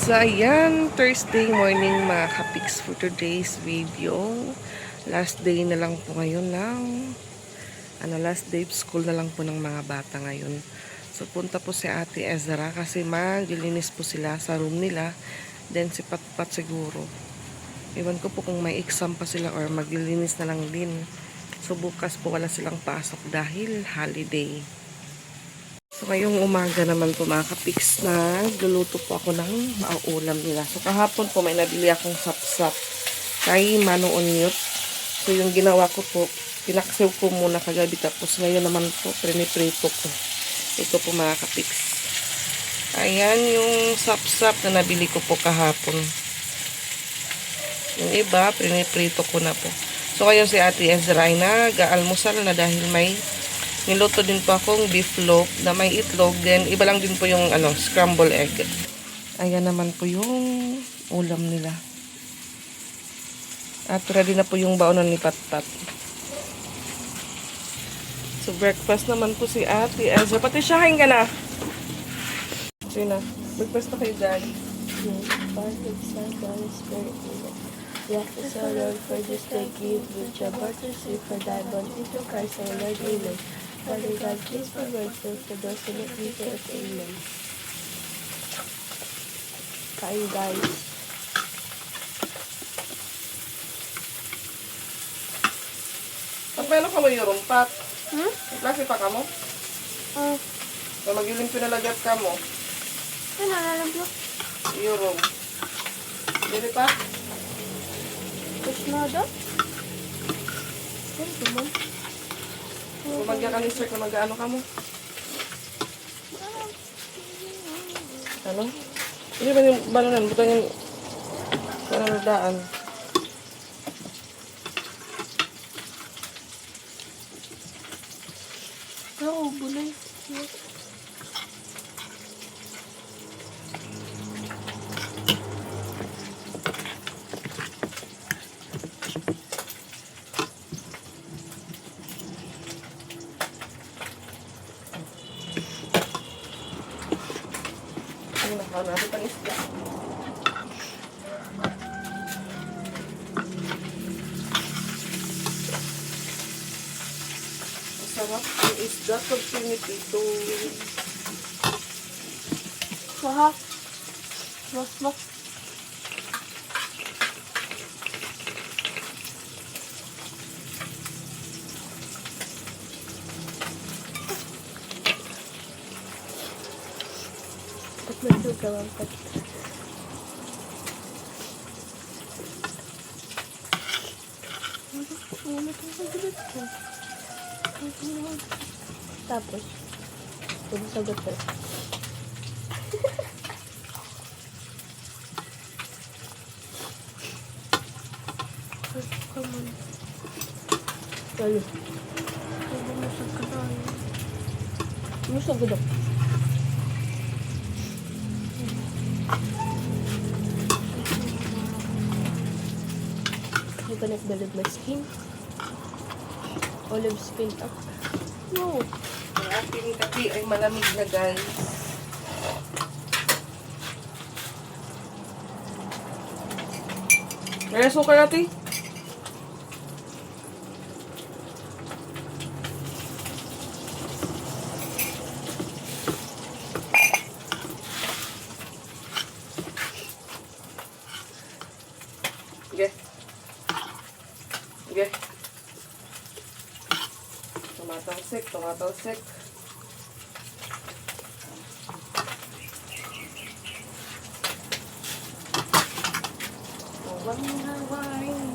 So, ayan, Thursday morning mga kapiks for today's video. Last day na lang po ngayon ng, last day of school na lang po ng mga bata ngayon. So, punta po si Ate Ezra kasi maglilinis po sila sa room nila. Then, si Patpat siguro. Iwan ko po kung may exam pa sila or maglilinis na lang din. So, bukas po wala silang pasok dahil holiday. So, ngayong umaga naman po mga kapiks na luluto po ako ng mauulam nila. So, kahapon po may nabili akong sapsap kay Manong Onyot. So, yung ginawa ko po, pinaksiw ko muna kagabi. Tapos, ngayon naman po, priniprito ko. Ito po mga kapiks. Ayan yung sapsap na nabili ko po kahapon. Yung iba, priniprito ko na po. So, ngayon si Ate Ezra ay nag-aalmusal na dahil may niluto din po akong beef loaf na may itlog. Then, iba lang din po yung scramble egg. Ayan naman po yung ulam nila. At ready na po yung baonan ni Patpat. So, breakfast naman po si Ate Ezra. Patisyahin ka na. Sige na. Breakfast na kayo, Daddy. Yes, O Lord, for this day give which your birth receive for thy born into Christ our Lord, amen. Father God, please provide food for those who don't need it, amen. Kain guys. Pagpelo ka mo yung rumpat? Hmm? Klase pa ka mo? So, magiling pinalagat ka mo. Ano na lang po? Yung room. Dili pa? Push na daw? Ano naman? Gumagya ka ni sir kung mag-ano ka mo. Ano? Hindi ba yung balonan? Buta yung daan. Oo, bunay. Ano na, natin pang isda. Masarap ang isda pag pinipito. Mahal. Mas. Ba't medyo gawang pat? Tapos, pwede sa gato. Come on. Lalo. Bumusag ka tayo. Bumusag ka daw. I'm gonna build my skin. Olive skin up. No. Ang ating kape ay malamig na, guys. May suka natin. Sige. Sige. Tumatalsik. Wine.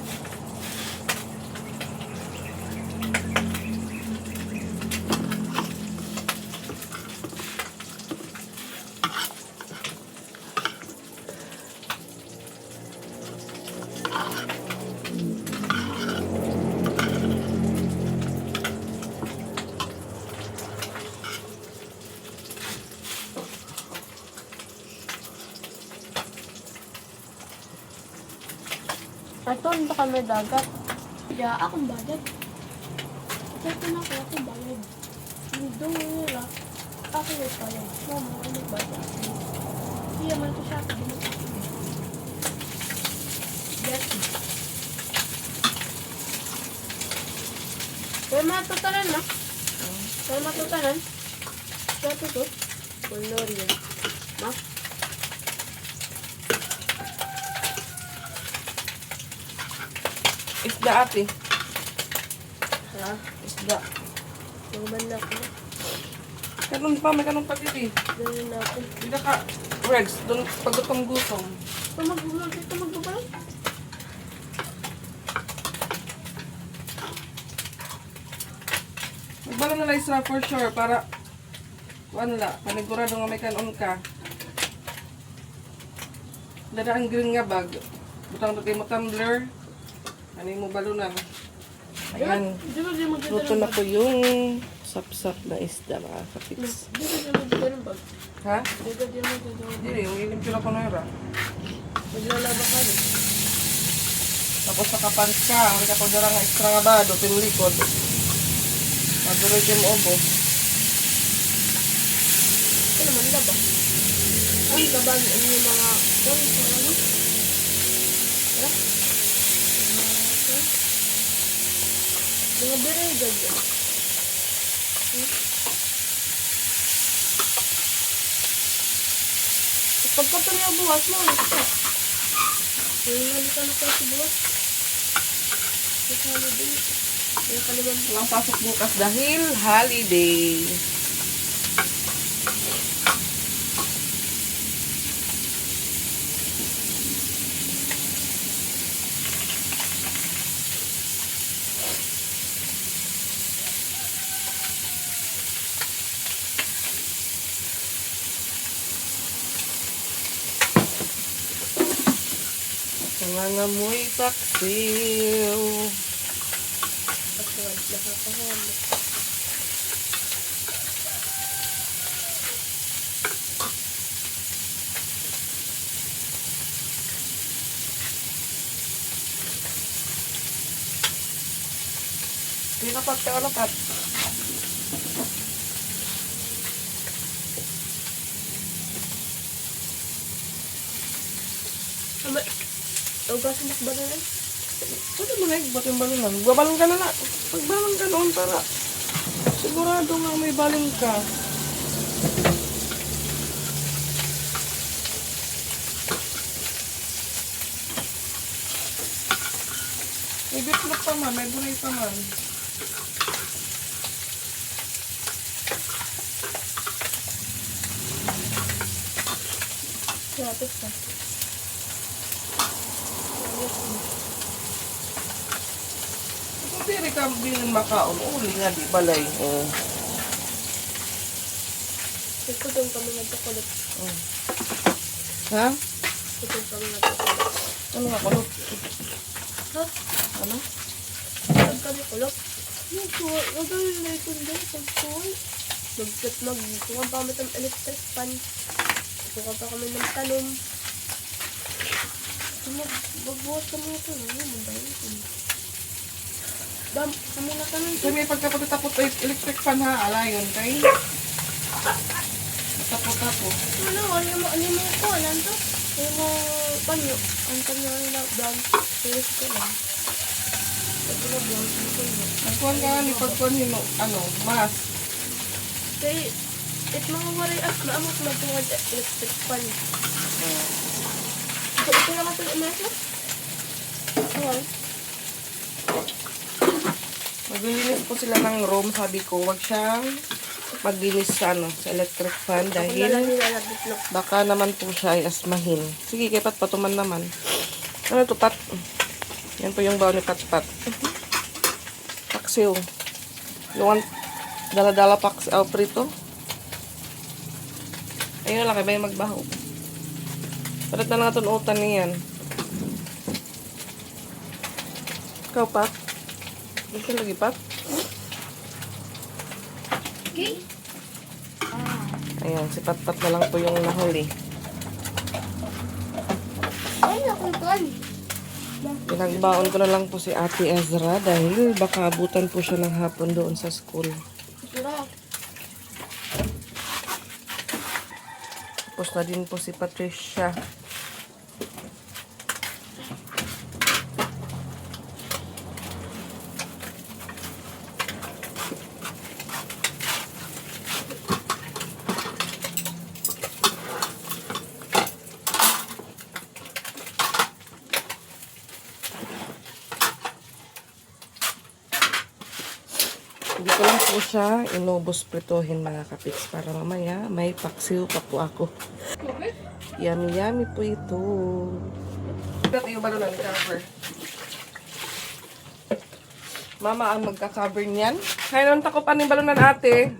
Ito, hindi kami dagat. Kaya akong dagat. Ito na ako, akong bayad. Hindi nila. Ako yung pala. Mama, ano ba? Iya man ko siya. May matutanan na. May matutanan. Ito to. Color yan. Ma? Isda ate. Ha? Isda. Yung banda ko. Kanong pa, may kanong pagkiti. Ganyan natin. Hindi ka, Rex, doon paggutom-gutom. Ito magbubulog. Ito magbubulog. Magbala na lang isra for sure para ano la, panigurado nga may kanon ka. Dada ang green nga bag. Butang dati mo tumbler. Ano mo balunan. Ayan. Di ba di magdala Luto na po yung sap-sap na isda mga kapiks. Di ba di magdala ng bag? Ha? Di ba di magdala? Hindi, yung ilimpyo na ko na yun. Maglalaba ka rin. Tapos nakapants ka. Ang ka po dara nga extra nga ba. Doon yung likod. Maduloy yung obo. Ito naman laba. Ang laba ang yung mga ano? Tara. Mga berega dyan. Pagkatuloy ang buwas mo, ito. Yung halika na tayo sa buwas. Ito holiday. Yung kalimang Walang pasok bukas dahil holiday. Nangangamoy paksiw. pagkawal. Nakakahal. Hindi na pagkakalapat. Ama, ugas mo ba na yan? Pwede mo na ikbot yung balunan. Babalon ka na na. Pagbalon ka doon para sigurado nga may baling ka. May bitlok pa man, may bunay pa man. Lapit ka. Kung diri ka bilin makaon, uli nga di balay. Oh. Ito doon kami nagkakulot. Oh. Ha? Ito doon kami nagkakulot. Ano nga kulot? Ha? Ano? Saan kami kulot? Yung suwa. Wag ang layton doon. Pagsuwa. Magkuha pa kami ng electric fan. Magkuha pa kami ng talong. Magbuhat kami ito. Ano mo ba yun? Dam, kami na kami So may pagkapatapot ay electric fan ha, alayon kay. Tapot-tapot. ano mo ko, alam to? Yung mga panyo. Ang panyo nila, blank. Serious ko lang. Pag na blank, yung panyo. Nagkuhan ka ni pagkuhan hino, ano, mas. Kaya, mga waray at maamot magkuhan electric fan. So, ito naman ito yung electric? Okay. Maglilinis po sila ng room, sabi ko, wag siyang maglinis sa, ano, sa electric fan Ako na lang dahil nilalabit lang. baka naman po siya ay asmahin. Sige, kay Pat, patuman naman. Ano to, Pat? Yan po yung baon ni Pat. Paksiw. You want dala-dala paksiw prito? Ayun lang, kaya may magbaho. Palit na lang itong utan niyan. Ikaw, Pat? Gusto lagi, Pat? Okay? Ayan, si Pat-Pat na lang po yung nahuli. Ay, nakutan. Pinagbaon ko na lang po si Ate Ezra dahil baka abutan po siya ng hapon doon sa school. Sarap. Tapos na din po si Patricia. po siya inubos prituhin mga kapiks para mamaya may paksiw pa po ako. Yummy yummy po ito. Ito yung balon na cover. Mama ang magka-cover niyan. Kaya nung tako pa ng balon ng ate.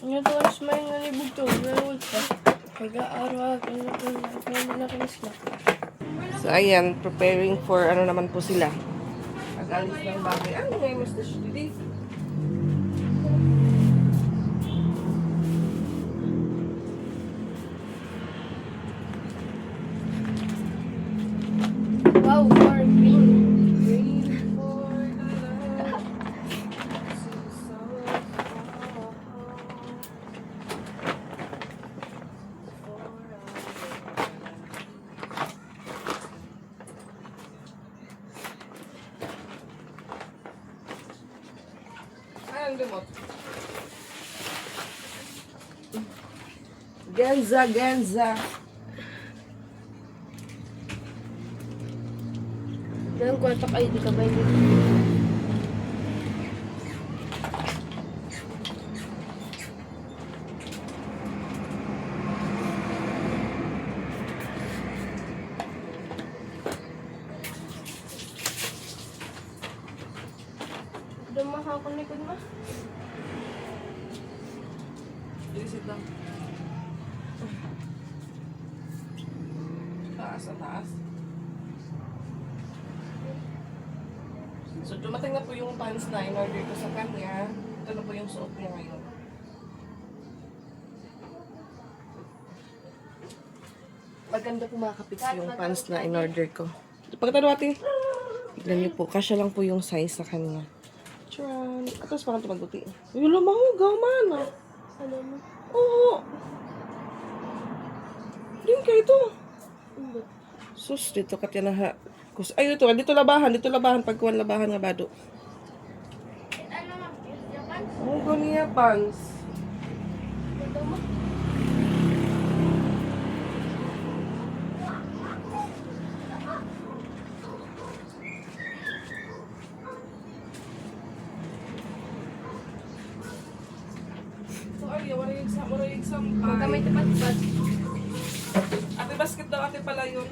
Ano to, mas may nalibog to. Meron pa. Pag-aaraw, So ayan, preparing for ano naman po sila. Pag-alis ng bagay. Ano nga yung mustache today? Wow, for green. Ang lumot. Genza, Genza. Ganun ko natak ID ka ba yun? Dumaha ko likod mo. Sit lang. Taas na taas. So, dumating na po yung pants na in-order ko sa kanya. Ito na po yung suot niya ngayon. Maganda po mga kapiks yung pants na in-order ko. Pagkatalo ate, tignan niyo po. Kasya lang po yung size sa kanya. Tcharan! Tapos parang tumaguti. Yung lamahugaw man ah. Ano mo? Oo. Din ka ito. Ano? Sus, dito ka tiyan na ha. Ay, dito labahan. Pagkuhan labahan nga bado. Ano mo? Japan? Oh, ganiya pants. Ito mo? So, ay, wala yung exam Huwag ka may tapat-tapat. Ate basket daw, ate pala yun.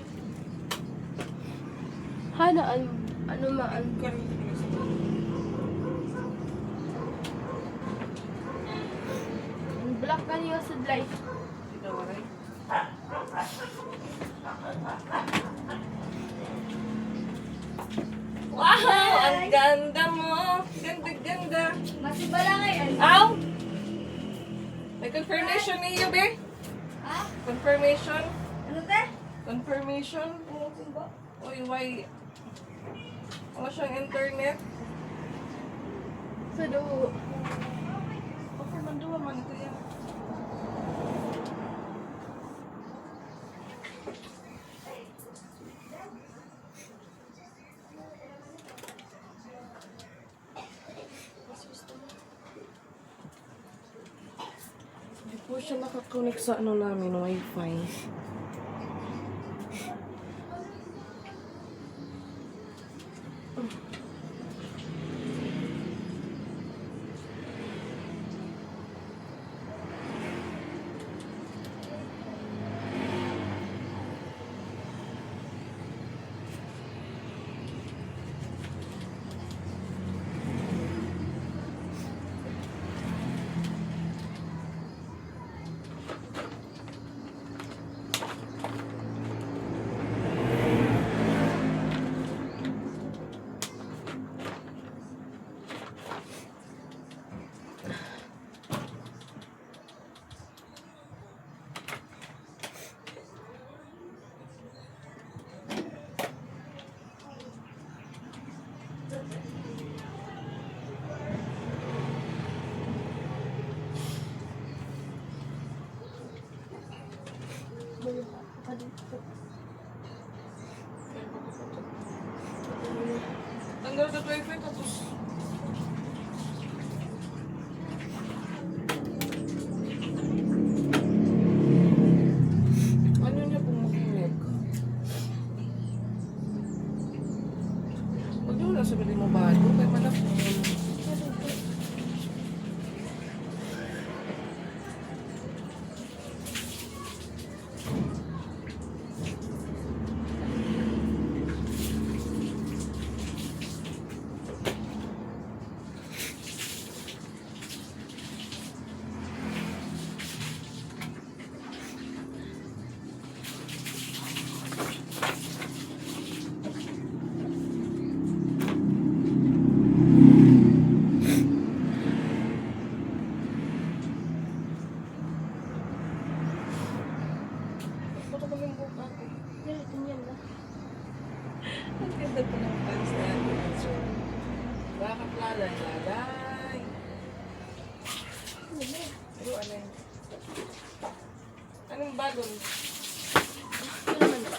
Hana, ano maan? Black ka niyo sa light. Dito, wala yun. Wow! Ang ganda mo! Ganda! Masibala ngayon. Ow! May confirmation niyo, be? Ha? Confirmation? Ano te? Confirmation? Uy, why? Wala siyang internet? Sa dugo. Okay, manduwa man ito yan. Hindi po siya nakakonect sa ano namin, wifi. Tanggal sa wifi tapos ano niya pong makinig? Aray. Pero ano yun? Anong balon? Ano naman ba?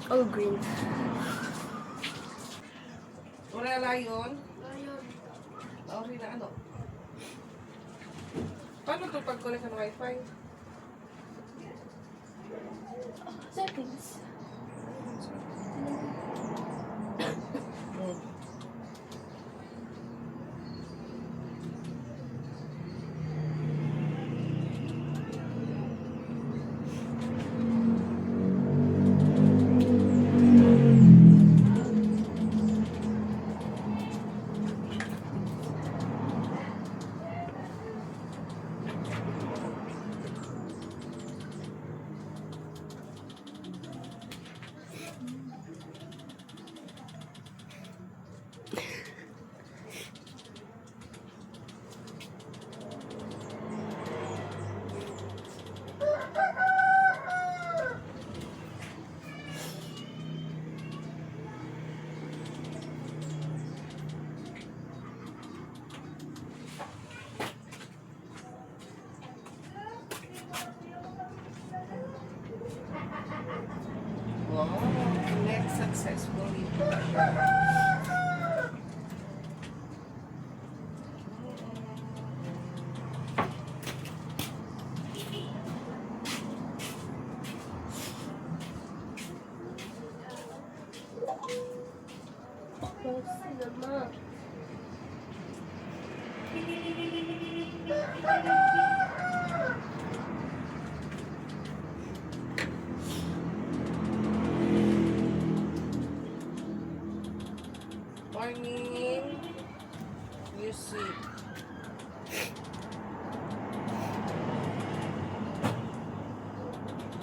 All green. Wala yun? Ayun. Ori na ano? Paano ito pag-connect ng wifi? Settings. Hmm. Wow, connect successfully. Kasi naman. Morning music.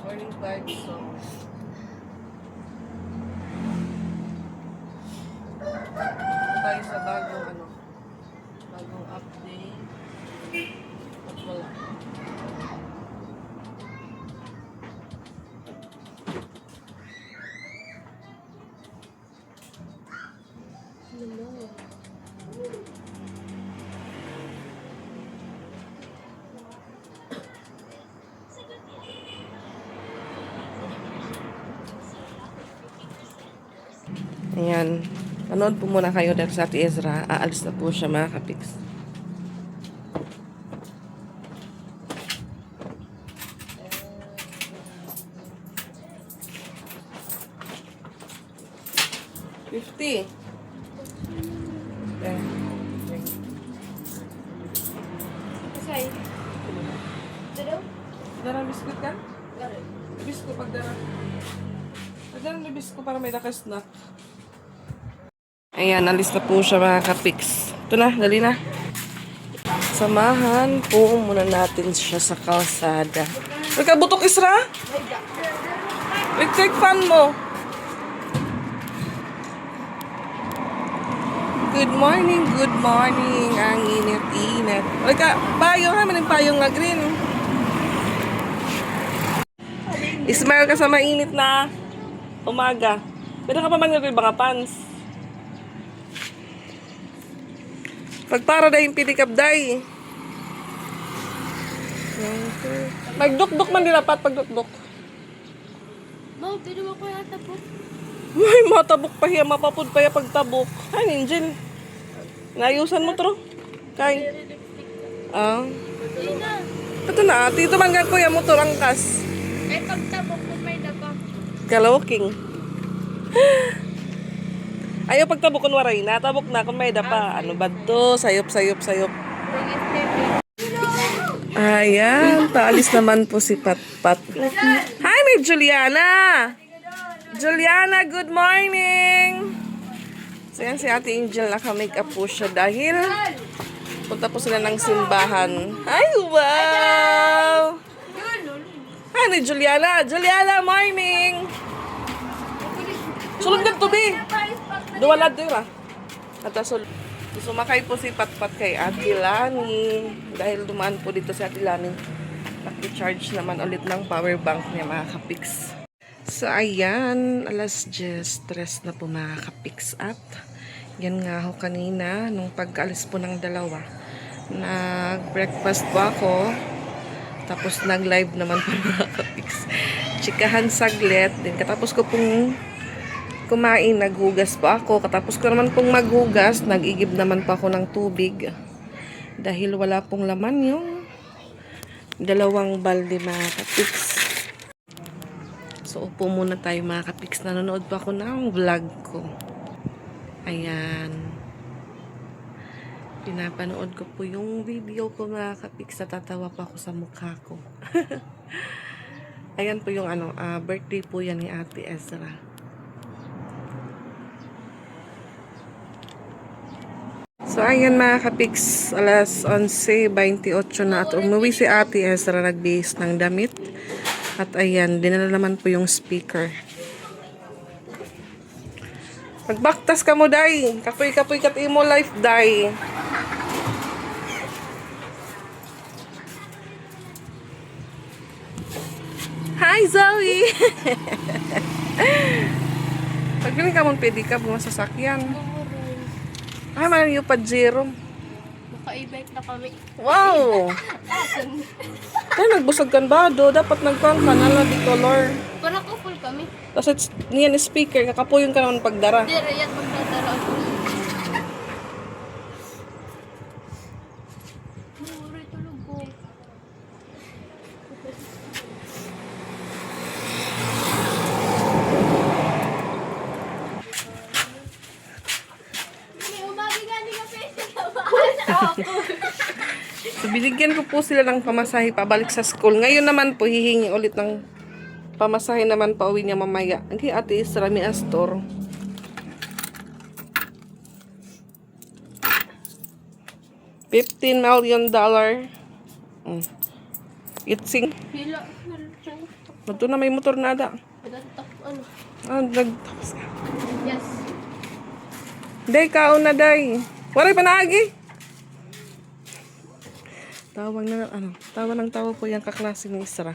Morning vibe song. Ito tayo sa bagong update. At wala. Ano? Ayan. Panood po muna kayo dahil sa Ate Ezra. Aalis na po siya mga kapiks. $50. Kasi, dalaw? Darang biskuit ka? Garin. Bisko pagdarang. Pagdarang na bisko para may nakasnack. Ayan, alis na po siya mga kapiks. Ito na, dali na. Samahan po muna natin siya sa kalsada. May kabutok, Isra? Electric fan mo. Good morning, good morning. Ang init-init. Wala ka, payong ha, maning payong nga green. Ismail ka sa mainit na umaga. Pwede ka pa mag-nagay mga pants. Pagpara na yung pinikap day. Magdukduk man dilapat pagdukduk. Mau, pero ako yata po. Ay, matabok pa hiya, mapapod pa hiya pagtabok. Ay, ninjin. Ngayusan mo tro. Kay. Ah. Hindi na. Ito na, tito manggan ko yung motor angkas. Eh, pagtabok ko may daba. Kalawaking. Ayaw pagtabok kun waray na, tabok na kung may dapa. Ano ba to? Sayop. Ayan, paalis naman po si Patpat. Hi, may Juliana! Juliana, good morning! So yan si Ate Angel, naka-make up po siya dahil punta po sila ng simbahan. Ay, wow! Hi, ni Juliana! Juliana, morning! Sulod ng tubi! Duwalad doon ah. At sumakay po si Patpat kay Ate Lani. Dahil dumaan po dito si Ate Lani. Naki-charge naman ulit ng power bank niya mga kapiks. So ayan, alas 10:03 na po mga kapiks at Yan nga ho kanina, nung pagkaalis po ng dalawa. Nag-breakfast po ako. Tapos nag-live naman po mga kapiks. Chikahan saglit. Then katapos ko pong kumain, naghugas po ako. Katapos ko naman pong maghugas, nag-igib naman po ako ng tubig. Dahil wala pong laman yung dalawang balde mga kapiks. So, upo muna tayo mga kapiks. Nanonood pa ako ng vlog ko. Ayan. Pinapanood ko po yung video ko mga kapiks. Natatawa pa ako sa mukha ko. Ayan po yung birthday po yan ni Ate Ezra. So, ayan mga kapiks. Alas 11:28 na at umuwi si Ate Ezra, nagbihis ng damit. At ayan, dinala naman po yung speaker. Magbaktas ka mo, day. Kapoy-kapoy kat imo life, day. Hi, Zoe! Pag ganun ka mong pwede ka bumasasakyan. Ay, man yung Pajero. Maka-e-bike na kami. Wow! Kaya nagbusag kan ba do? Dapat nagkuhan ka na lang di color. Para couple kami. Tapos niyan speaker, kakapuyon ka naman pagdara. Hindi, Rayat magdadara ako. Mura tulog ko. So, binigyan ko po sila ng pamasahe pabalik sa school. Ngayon naman po, hihingi ulit ng pamasahe naman pa uwi niya mamaya. Hindi, Ate Isra, may Astor. $15 million. Itsing. Hila. Ito na may motor na ada. Ano? Nagtapos ka. Yes. Day, kaon na, day. Waray pa naagi. Tawag na, tawa ng tawa po yung kaklase ni Isra.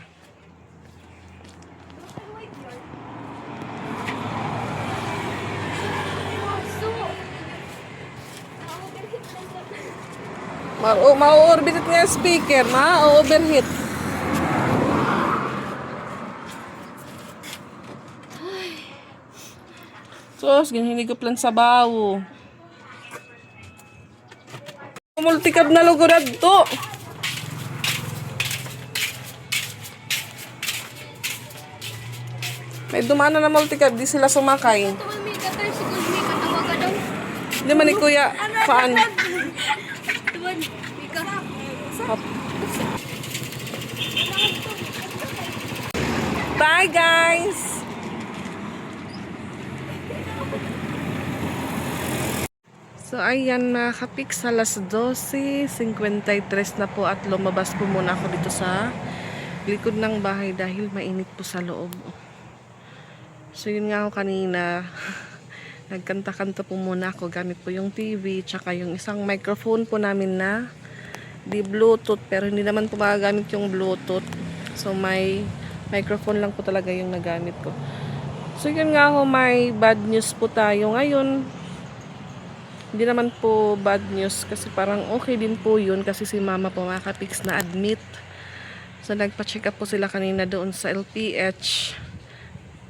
Ma-overheat nga yung speaker, ma-overheat. Sos, ginhinigop lang sa bawo. Multikab na lugurad to. May dumana na multikab, di sila sumakay. Tumal may katar si Gulmi, katawa ka daw. Hindi man ni Kuya, paan? Tumal, may ka. Bye guys! So ayan mga kapiks, alas 12:53 na po at lumabas po muna ako dito sa likod ng bahay dahil mainit po sa loob. So yun nga ako kanina, nagkanta-kanta po muna ako gamit po yung TV tsaka yung isang microphone po namin na di Bluetooth pero hindi naman po magagamit yung Bluetooth. So may microphone lang po talaga yung nagamit ko. So yun nga ako, may bad news po tayo ngayon. Hindi naman po bad news kasi parang okay din po yun kasi si mama po mga kapiks na admit. So nagpa-check up po sila kanina doon sa LPH.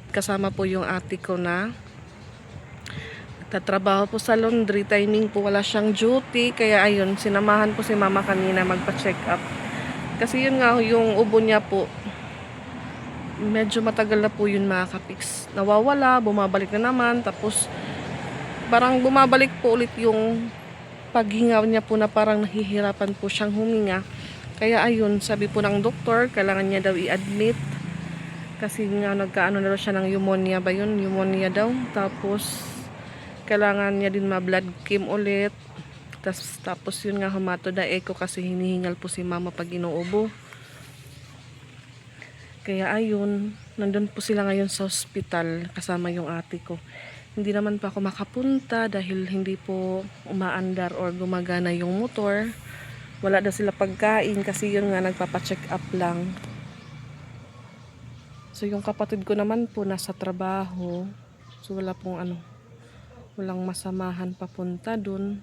Kasama po yung ate ko na tatrabaho po sa laundry. Timing po wala siyang duty. Kaya ayun, sinamahan po si mama kanina magpa-check up. Kasi yun nga yung ubo niya po. Medyo matagal na po yun mga kapiks. Nawawala, bumabalik na naman. Tapos parang bumabalik po ulit yung paghinga niya po na parang nahihirapan po siyang huminga. Kaya ayun, sabi po ng doktor, kailangan niya daw i-admit. Kasi nga nagkaano na daw siya ng pneumonia ba yun? Pneumonia daw. Tapos kailangan niya din ma-blood chem ulit. Tapos yun nga humato na echo kasi hinihingal po si mama pag inuubo. Kaya ayun, nandun po sila ngayon sa hospital kasama yung ate ko. Hindi naman pa ako makapunta dahil hindi po umaandar or gumagana yung motor. Wala na sila pagkain kasi yun nga nagpapacheck up lang. So yung kapatid ko naman po nasa trabaho. So wala pong Walang masamahan papunta dun.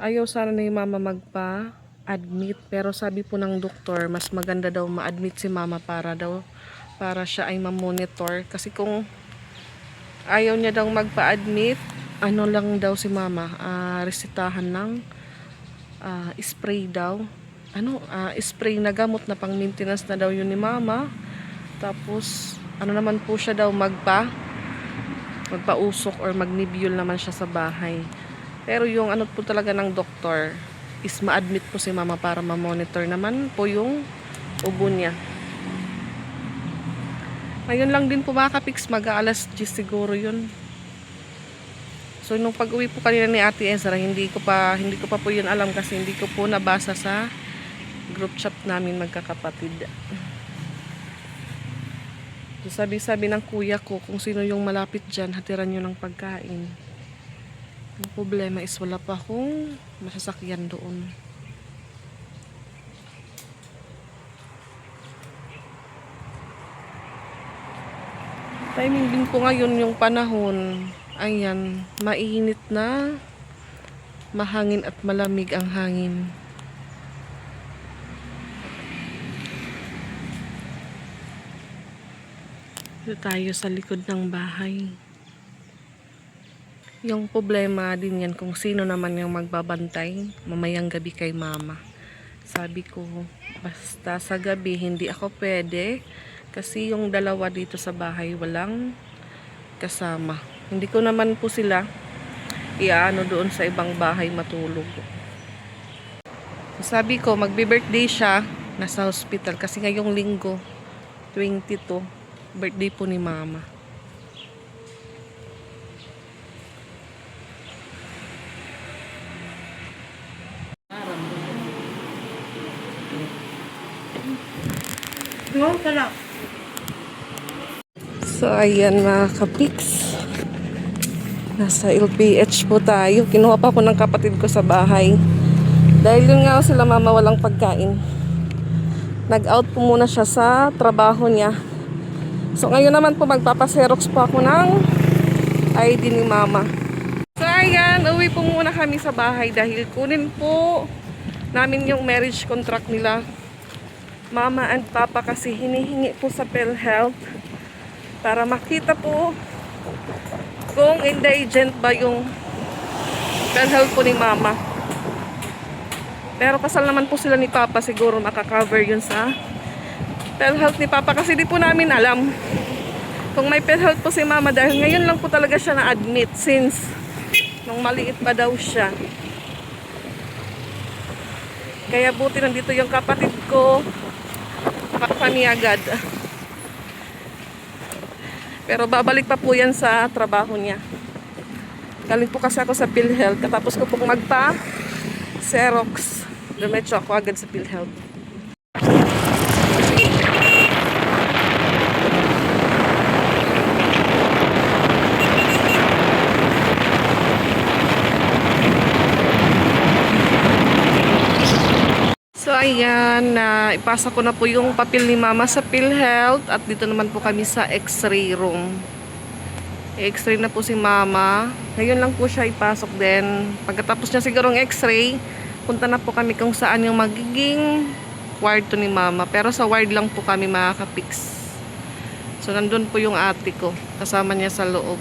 Ayaw sana ni mama magpa-admit, pero sabi po ng doktor, mas maganda daw ma-admit si mama para siya ay ma-monitor. Kasi kung ayaw niya daw magpa-admit, ano lang daw si mama, resetahan ng spray daw. Spray na gamot na pang maintenance na daw yun ni mama. Tapos, ano naman po siya daw magpausok or magnibule naman siya sa bahay. Pero yung ano po talaga ng doktor is ma-admit po si mama para ma-monitor naman po yung ubo niya. Ngayon lang din po mga kapiks, mag-aalas 10 siguro yun. So nung pag-uwi po kanina ni Ate Ezra, hindi ko pa po yun alam kasi hindi ko po nabasa sa group chat namin magkakapatid. So sabi ng kuya ko, kung sino yung malapit dyan, hatiran nyo ng pagkain. Ang problema is wala pa akong masasakyan doon. Timing din po ngayon yung panahon. Ayan, mainit na, mahangin at malamig ang hangin. Dito tayo sa likod ng bahay. Yung problema din yan kung sino naman yung magbabantay mamayang gabi kay mama. Sabi ko, basta sa gabi hindi ako pwede kasi yung dalawa dito sa bahay walang kasama. Hindi ko naman po sila iaano doon sa ibang bahay matulog. Sabi ko, magbe-birthday siya, nasa hospital kasi ngayong linggo, 22, birthday po ni mama. No, pala. So, ayan mga kapiks. Nasa LPH po tayo. Kinuha pa po ng kapatid ko sa bahay. Dahil yun nga sila mama walang pagkain. Nag-out po muna siya sa trabaho niya. So, ngayon naman po magpapaserox po ako ng ID ni mama. So, ayan. Uwi po muna kami sa bahay dahil kunin po namin yung marriage contract nila. Mama and papa kasi hinihingi po sa PhilHealth para makita po kung indigent ba yung PhilHealth po ni mama. Pero kasal naman po sila ni papa, siguro makakover yun sa PhilHealth ni papa kasi di po namin alam kung may PhilHealth po si mama dahil ngayon lang po talaga siya na-admit since nung maliit pa daw siya. Kaya buti nandito yung kapatid ko, kami agad. Pero babalik pa po yan sa trabaho niya. Galing po kasi ako sa PhilHealth. Katapos ko pong magpa-Xerox. Dumetso ako agad sa PhilHealth. So ayan, ipasa ko na po yung papel ni mama sa PhilHealth at dito naman po kami sa x-ray room. I-x-ray na po si mama. Ngayon lang po siya ipasok din. Pagkatapos niya sigurong x-ray, punta na po kami kung saan yung magiging kwarto ni mama. Pero sa ward lang po kami makaka-fix. So nandun po yung ate ko. Kasama niya sa loob.